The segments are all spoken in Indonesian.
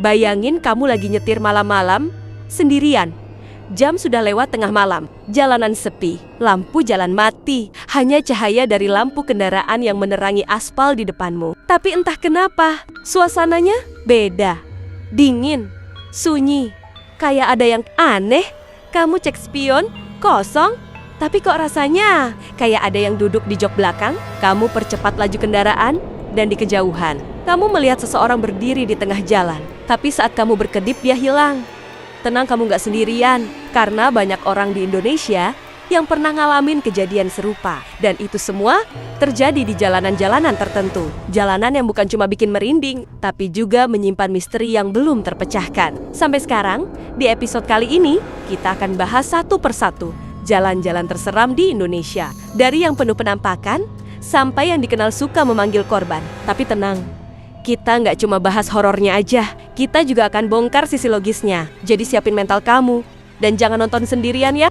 Bayangin kamu lagi nyetir malam-malam, sendirian. Jam sudah lewat tengah malam, jalanan sepi, lampu jalan mati, hanya cahaya dari lampu kendaraan yang menerangi aspal di depanmu. Tapi entah kenapa, suasananya beda, dingin, sunyi, kayak ada yang aneh. Kamu cek spion, kosong, tapi kok rasanya kayak ada yang duduk di jok belakang. Kamu percepat laju kendaraan, dan di kejauhan, kamu melihat seseorang berdiri di tengah jalan. Tapi saat kamu berkedip, dia hilang. Tenang, kamu gak sendirian, karena banyak orang di Indonesia yang pernah ngalamin kejadian serupa. Dan itu semua terjadi di jalanan-jalanan tertentu. Jalanan yang bukan cuma bikin merinding, tapi juga menyimpan misteri yang belum terpecahkan. Sampai sekarang, di episode kali ini, kita akan bahas satu persatu jalan-jalan terseram di Indonesia. Dari yang penuh penampakan, sampai yang dikenal suka memanggil korban. Tapi tenang, kita nggak cuma bahas horornya aja, kita juga akan bongkar sisi logisnya. Jadi siapin mental kamu, dan jangan nonton sendirian ya.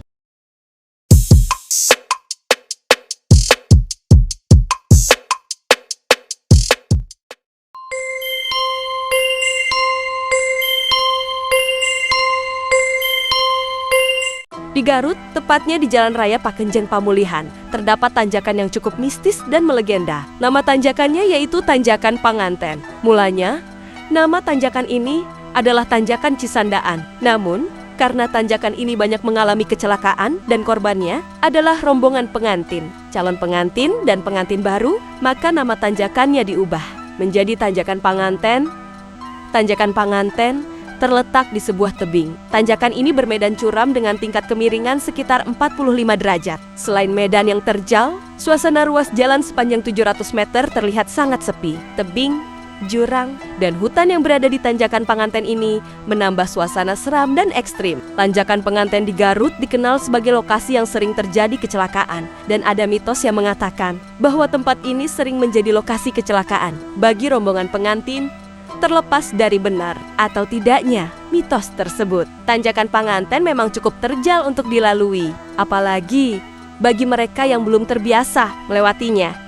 Di Garut, tepatnya di Jalan Raya Pakenjeng Pamulihan, terdapat tanjakan yang cukup mistis dan melegenda. Nama tanjakannya yaitu Tanjakan Panganten. Mulanya, nama tanjakan ini adalah Tanjakan Cisandaan. Namun, karena tanjakan ini banyak mengalami kecelakaan dan korbannya adalah rombongan pengantin, calon pengantin dan pengantin baru, maka nama tanjakannya diubah menjadi Tanjakan Panganten. Tanjakan Panganten terletak di sebuah tebing. Tanjakan ini bermedan curam dengan tingkat kemiringan sekitar 45 derajat. Selain medan yang terjal, suasana ruas jalan sepanjang 700 meter terlihat sangat sepi. Tebing, jurang, dan hutan yang berada di Tanjakan Panganten ini menambah suasana seram dan ekstrim. Tanjakan Panganten di Garut dikenal sebagai lokasi yang sering terjadi kecelakaan, dan ada mitos yang mengatakan bahwa tempat ini sering menjadi lokasi kecelakaan bagi rombongan pengantin. Terlepas dari benar atau tidaknya mitos tersebut, Tanjakan Panganten memang cukup terjal untuk dilalui, apalagi bagi mereka yang belum terbiasa melewatinya.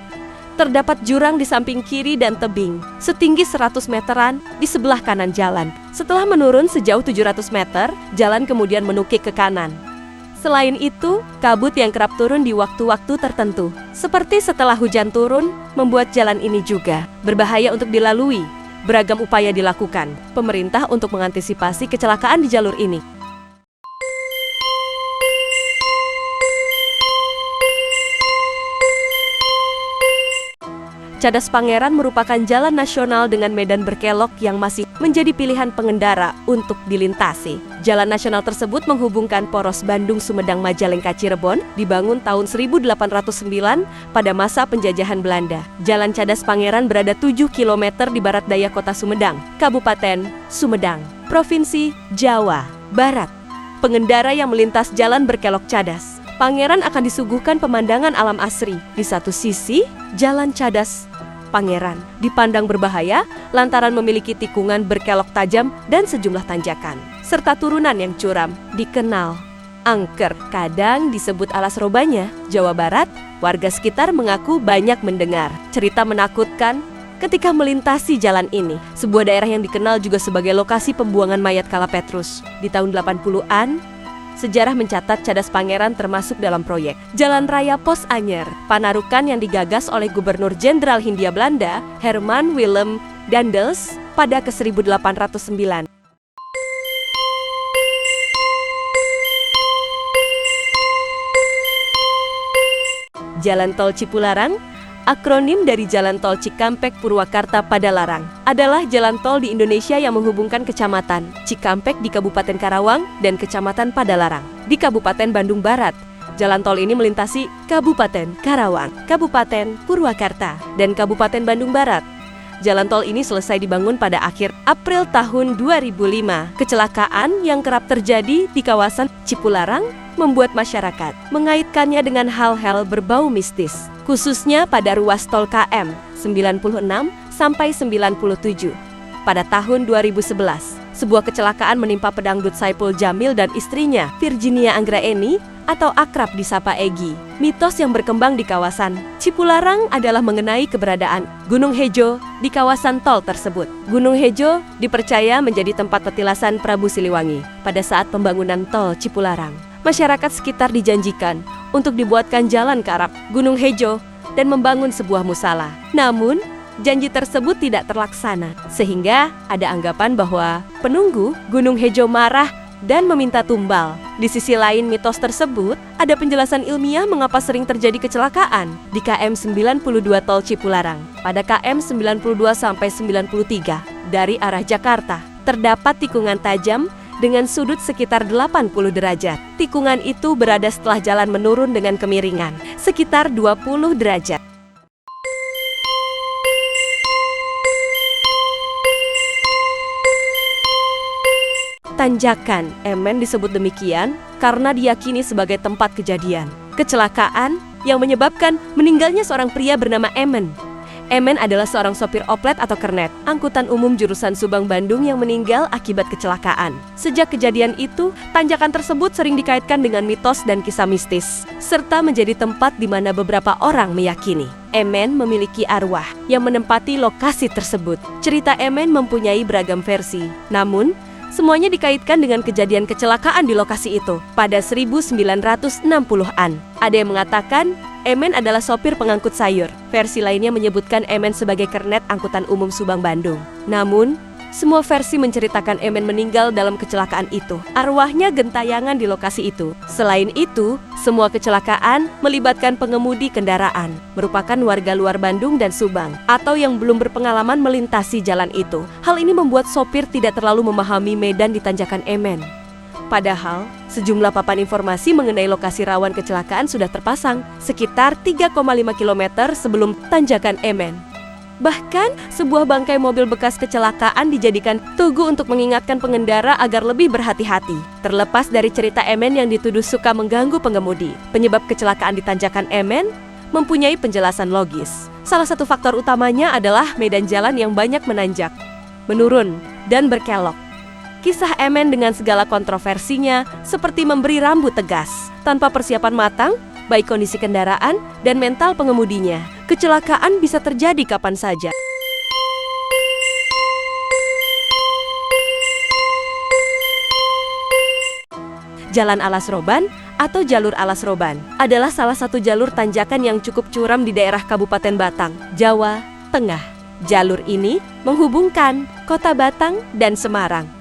Terdapat jurang di samping kiri dan tebing setinggi 100 meteran di sebelah kanan jalan. Setelah menurun sejauh 700 meter, jalan kemudian menukik ke kanan. Selain itu, kabut yang kerap turun di waktu-waktu tertentu, seperti setelah hujan turun, membuat jalan ini juga berbahaya untuk dilalui. Beragam upaya dilakukan pemerintah untuk mengantisipasi kecelakaan di jalur ini. Cadas Pangeran merupakan jalan nasional dengan medan berkelok yang masih menjadi pilihan pengendara untuk dilintasi. Jalan nasional tersebut menghubungkan poros Bandung, Sumedang, Majalengka, Cirebon, dibangun tahun 1809 pada masa penjajahan Belanda. Jalan Cadas Pangeran berada 7 km di barat daya kota Sumedang, Kabupaten Sumedang, Provinsi Jawa Barat. Pengendara yang melintas jalan berkelok Cadas Pangeran akan disuguhkan pemandangan alam asri. Di satu sisi, Jalan Cadas Pangeran dipandang berbahaya lantaran memiliki tikungan berkelok tajam dan sejumlah tanjakan, serta turunan yang curam, dikenal angker. Kadang disebut alas robanya. Jawa Barat, warga sekitar mengaku banyak mendengar cerita menakutkan ketika melintasi jalan ini. Sebuah daerah yang dikenal juga sebagai lokasi pembuangan mayat kala Petrus. Di tahun 80-an, sejarah mencatat Cadas Pangeran termasuk dalam proyek Jalan Raya Pos Anyer, Panarukan yang digagas oleh Gubernur Jenderal Hindia Belanda, Herman Willem Daendels pada ke-1809. Jalan Tol Cipularang, akronim dari Jalan Tol Cikampek Purwakarta Padalarang, adalah jalan tol di Indonesia yang menghubungkan Kecamatan Cikampek di Kabupaten Karawang dan Kecamatan Padalarang di Kabupaten Bandung Barat. Jalan tol ini melintasi Kabupaten Karawang, Kabupaten Purwakarta, dan Kabupaten Bandung Barat. Jalan tol ini selesai dibangun pada akhir April tahun 2005. Kecelakaan yang kerap terjadi di kawasan Cipularang membuat masyarakat mengaitkannya dengan hal-hal berbau mistis, khususnya pada ruas tol KM 96 sampai 97. Pada tahun 2011, sebuah kecelakaan menimpa pedangdut Saipul Jamil dan istrinya, Virginia Anggraeni, atau akrab disapa Egy. Mitos yang berkembang di kawasan Cipularang adalah mengenai keberadaan Gunung Hejo di kawasan tol tersebut. Gunung Hejo dipercaya menjadi tempat petilasan Prabu Siliwangi pada saat pembangunan tol Cipularang. Masyarakat sekitar dijanjikan untuk dibuatkan jalan ke arah Gunung Hejo dan membangun sebuah musala. Namun, janji tersebut tidak terlaksana, sehingga ada anggapan bahwa penunggu Gunung Hejo marah dan meminta tumbal. Di sisi lain mitos tersebut, ada penjelasan ilmiah mengapa sering terjadi kecelakaan di KM 92 Tol Cipularang. Pada KM 92-93 dari arah Jakarta, terdapat tikungan tajam dengan sudut sekitar 80 derajat. Tikungan itu berada setelah jalan menurun dengan kemiringan, sekitar 20 derajat. Tanjakan Emen disebut demikian karena diyakini sebagai tempat kejadian kecelakaan yang menyebabkan meninggalnya seorang pria bernama Emen. Emen adalah seorang sopir oplet atau kernet, angkutan umum jurusan Subang Bandung yang meninggal akibat kecelakaan. Sejak kejadian itu, tanjakan tersebut sering dikaitkan dengan mitos dan kisah mistis, serta menjadi tempat di mana beberapa orang meyakini Emen memiliki arwah yang menempati lokasi tersebut. Cerita Emen mempunyai beragam versi, namun semuanya dikaitkan dengan kejadian kecelakaan di lokasi itu pada 1960-an. Ada yang mengatakan Emen adalah sopir pengangkut sayur. Versi lainnya menyebutkan Emen sebagai kernet angkutan umum Subang Bandung. Namun, semua versi menceritakan Emen meninggal dalam kecelakaan itu. Arwahnya gentayangan di lokasi itu. Selain itu, semua kecelakaan melibatkan pengemudi kendaraan, merupakan warga luar Bandung dan Subang, atau yang belum berpengalaman melintasi jalan itu. Hal ini membuat sopir tidak terlalu memahami medan di tanjakan Emen. Padahal, sejumlah papan informasi mengenai lokasi rawan kecelakaan sudah terpasang, sekitar 3,5 km sebelum tanjakan Emen. Bahkan, sebuah bangkai mobil bekas kecelakaan dijadikan tugu untuk mengingatkan pengendara agar lebih berhati-hati. Terlepas dari cerita Emen yang dituduh suka mengganggu pengemudi, penyebab kecelakaan di tanjakan Emen mempunyai penjelasan logis. Salah satu faktor utamanya adalah medan jalan yang banyak menanjak, menurun, dan berkelok. Kisah Emen dengan segala kontroversinya seperti memberi rambu tegas, tanpa persiapan matang, baik kondisi kendaraan dan mental pengemudinya. Kecelakaan bisa terjadi kapan saja. Jalan Alas Roban atau Jalur Alas Roban adalah salah satu jalur tanjakan yang cukup curam di daerah Kabupaten Batang, Jawa Tengah. Jalur ini menghubungkan Kota Batang dan Semarang.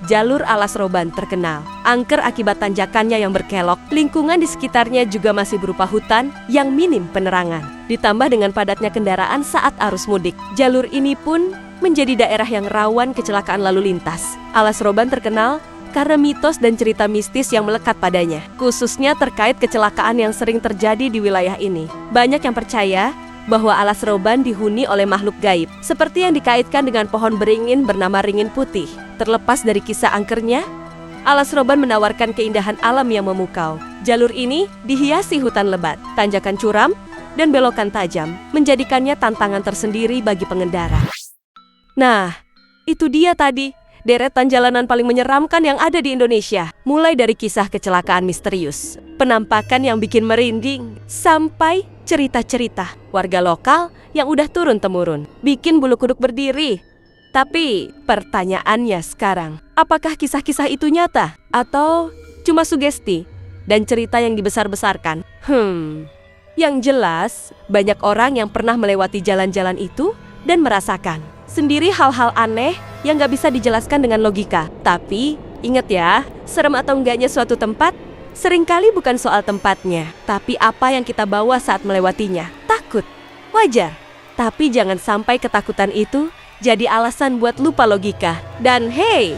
Jalur Alas Roban terkenal angker akibat tanjakannya yang berkelok. Lingkungan di sekitarnya juga masih berupa hutan yang minim penerangan. Ditambah dengan padatnya kendaraan saat arus mudik, jalur ini pun menjadi daerah yang rawan kecelakaan lalu lintas. Alas Roban terkenal karena mitos dan cerita mistis yang melekat padanya, khususnya terkait kecelakaan yang sering terjadi di wilayah ini. Banyak yang percaya bahwa Alas Roban dihuni oleh makhluk gaib, seperti yang dikaitkan dengan pohon beringin bernama ringin putih. Terlepas dari kisah angkernya, Alas Roban menawarkan keindahan alam yang memukau. Jalur ini dihiasi hutan lebat, tanjakan curam, dan belokan tajam, menjadikannya tantangan tersendiri bagi pengendara. Nah, itu dia tadi deretan jalanan paling menyeramkan yang ada di Indonesia. Mulai dari kisah kecelakaan misterius, penampakan yang bikin merinding, sampai cerita-cerita warga lokal yang udah turun-temurun, bikin bulu kuduk berdiri. Tapi pertanyaannya sekarang, apakah kisah-kisah itu nyata? Atau cuma sugesti dan cerita yang dibesar-besarkan? Yang jelas, banyak orang yang pernah melewati jalan-jalan itu dan merasakan sendiri hal-hal aneh yang gak bisa dijelaskan dengan logika. Tapi, ingat ya, serem atau enggaknya suatu tempat seringkali bukan soal tempatnya, tapi apa yang kita bawa saat melewatinya. Takut, wajar. Tapi jangan sampai ketakutan itu jadi alasan buat lupa logika. Dan hey,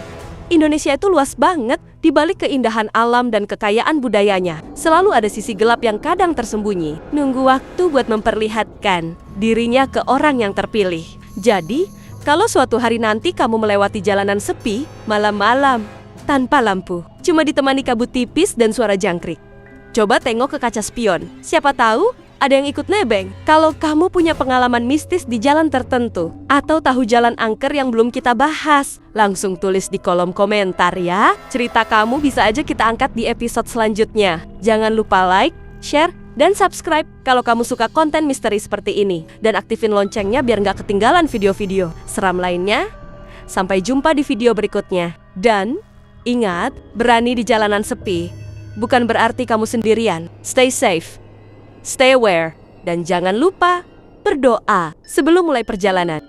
Indonesia itu luas banget. Di balik keindahan alam dan kekayaan budayanya, selalu ada sisi gelap yang kadang tersembunyi, nunggu waktu buat memperlihatkan dirinya ke orang yang terpilih. Jadi, kalau suatu hari nanti kamu melewati jalanan sepi, malam-malam, tanpa lampu, cuma ditemani kabut tipis dan suara jangkrik, coba tengok ke kaca spion. Siapa tahu ada yang ikut nebeng. Kalau kamu punya pengalaman mistis di jalan tertentu atau tahu jalan angker yang belum kita bahas, langsung tulis di kolom komentar ya. Cerita kamu bisa aja kita angkat di episode selanjutnya. Jangan lupa like, share, dan subscribe kalau kamu suka konten misteri seperti ini. Dan aktifin loncengnya biar nggak ketinggalan video-video seram lainnya. Sampai jumpa di video berikutnya. Dan ingat, berani di jalanan sepi bukan berarti kamu sendirian. Stay safe, stay aware, dan jangan lupa berdoa sebelum mulai perjalanan.